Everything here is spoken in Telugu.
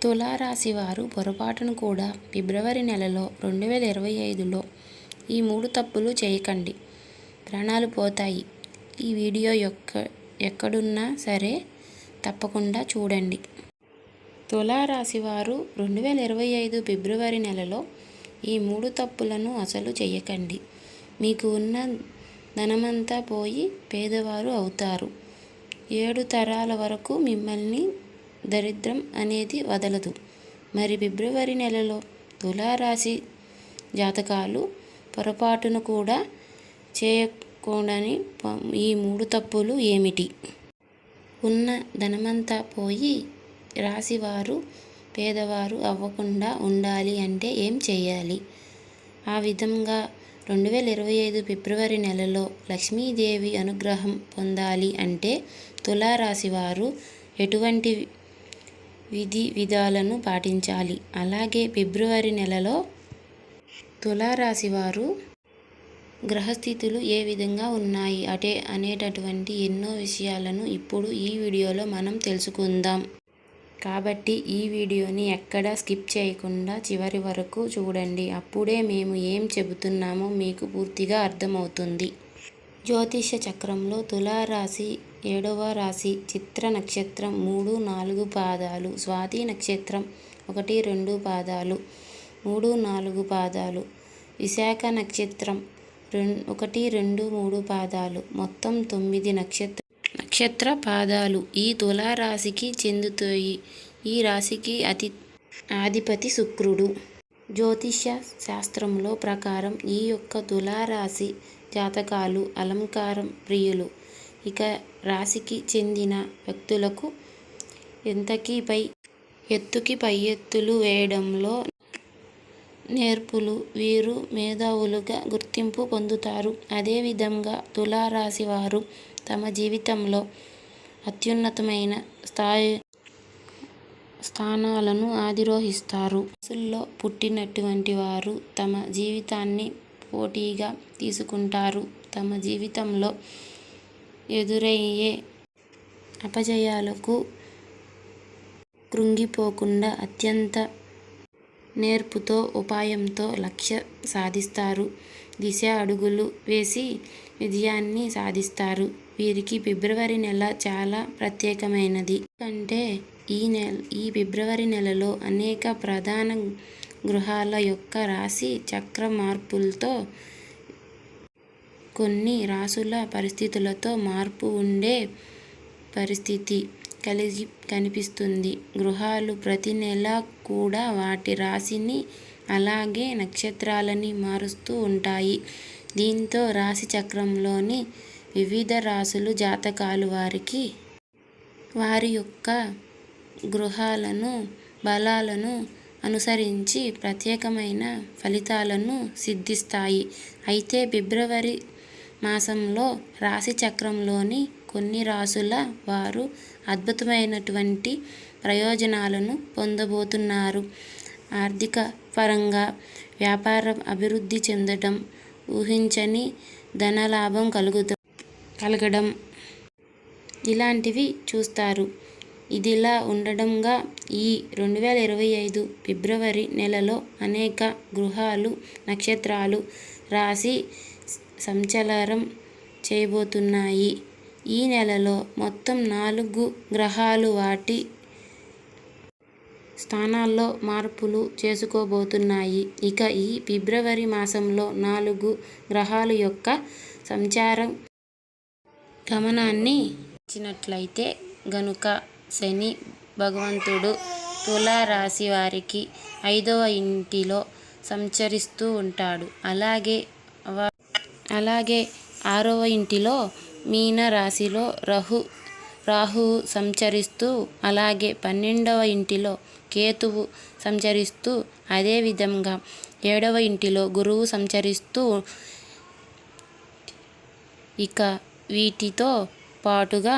తులారాశి వారు పొరపాటును కూడా ఫిబ్రవరి నెలలో 2025లో ఈ 3 తప్పులు చేయకండి. ప్రాణాలు పోతాయి. ఈ వీడియో ఎక్కడున్నా సరే తప్పకుండా చూడండి. తులారాశి వారు 2025 ఫిబ్రవరి నెలలో ఈ 3 తప్పులను అసలు చేయకండి. మీకు ఉన్న ధనమంతా పోయి పేదవారు అవుతారు. 7 తరాల వరకు మిమ్మల్ని దరిద్రం అనేది వదలదు. మరి ఫిబ్రవరి నెలలో తులారాశి జాతకాలు పొరపాటును కూడా చేయకూడని ఈ 3 తప్పులు ఏమిటి? ఉన్న ధనమంతా పోయి రాశివారు పేదవారు అవ్వకుండా ఉండాలి అంటే ఏం చేయాలి? ఆ విధంగా 2025 ఫిబ్రవరి నెలలో లక్ష్మీదేవి అనుగ్రహం పొందాలి అంటే తులారాశి వారు ఎటువంటి విధి విధాలను పాటించాలి? అలాగే ఫిబ్రవరి నెలలో తులారాశి వారు గ్రహస్థితులు ఏ విధంగా ఉన్నాయి అనేటటువంటి ఎన్నో విషయాలను ఇప్పుడు ఈ వీడియోలో మనం తెలుసుకుందాం. కాబట్టి ఈ వీడియోని ఎక్కడా స్కిప్ చేయకుండా చివరి వరకు చూడండి. అప్పుడే మేము ఏం చెబుతున్నామో మీకు పూర్తిగా అర్థమవుతుంది. జ్యోతిష చక్రంలో తులారాశి 7వ రాశి. చిత్ర నక్షత్రం 3, 4 పాదాలు, స్వాతి నక్షత్రం 1, 2 పాదాలు, 3, 4 పాదాలు, విశాఖ నక్షత్రం 1, 2, 3 పాదాలు, మొత్తం 9 నక్షత్ర పాదాలు ఈ తులారాశికి చెందుతాయి. ఈ రాశికి అధిపతి శుక్రుడు. జ్యోతిష శాస్త్రంలో ప్రకారం ఈ యొక్క తులారాశి జాతకాలు అలంకారం ప్రియులు. ఇక రాశికి చెందిన వ్యక్తులకు ఎత్తుకి పై ఎత్తులు వేయడంలో నేర్పులు. వీరు మేధావులుగా గుర్తింపు పొందుతారు. అదేవిధంగా తులారాశి వారు తమ జీవితంలో అత్యున్నతమైన స్థానాలను అధిరోహిస్తారు. రాశుల్లో పుట్టినటువంటి వారు తమ జీవితాన్ని పోటీగా తీసుకుంటారు. తమ జీవితంలో ఎదురయ్యే అపజయాలకు కృంగిపోకుండా అత్యంత నేర్పుతో ఉపాయంతో లక్ష్య సాధిస్తారు. దిశ అడుగులు వేసి విజయాన్ని సాధిస్తారు. వీరికి ఫిబ్రవరి నెల చాలా ప్రత్యేకమైనది. ఎందుకంటే ఈ ఫిబ్రవరి నెలలో అనేక ప్రధాన గ్రహాల యొక్క రాశి చక్ర మార్పులతో కొన్ని రాసుల పరిస్థితులతో మార్పు ఉండే పరిస్థితి కనిపిస్తుంది. గ్రహాలు ప్రతి నెల కూడా వాటి రాశిని అలాగే నక్షత్రాలని మారుస్తూ ఉంటాయి. దీంతో రాశి చక్రంలోని వివిధ రాశుల జాతకాలు వారి యొక్క గ్రహాలను బలాలను అనుసరించి ప్రత్యేకమైన ఫలితాలను సిద్ధిస్తాయి. అయితే ఫిబ్రవరి మాసంలో రాశి చక్రంలోని కొన్ని రాశుల వారు అద్భుతమైనటువంటి ప్రయోజనాలను పొందబోతున్నారు. ఆర్థిక పరంగా వ్యాపారం అభివృద్ధి చెందడం, ఊహించని ధనలాభం కలగడం ఇలాంటివి చూస్తారు. ఇదిలా ఉండడంగా ఈ 2025 ఫిబ్రవరి నెలలో అనేక గ్రహాలు నక్షత్రాలు రాశి సంచారం చేయబోతున్నాయి. ఈ నెలలో మొత్తం 4 గ్రహాలు వాటి స్థానాల్లో మార్పులు చేసుకోబోతున్నాయి. ఇక ఈ ఫిబ్రవరి మాసంలో 4 గ్రహాల యొక్క సంచారం గమనాన్ని ఇచ్చినట్లయితే గనుక శని భగవంతుడు తులారాశి వారికి 5వ ఇంటిలో సంచరిస్తూ ఉంటాడు. అలాగే 6వ ఇంటిలో మీన రాశిలో రాహువు సంచరిస్తూ, అలాగే 12వ ఇంటిలో కేతువు సంచరిస్తూ, అదేవిధంగా 7వ ఇంటిలో గురువు సంచరిస్తూ, ఇక వీటితో పాటుగా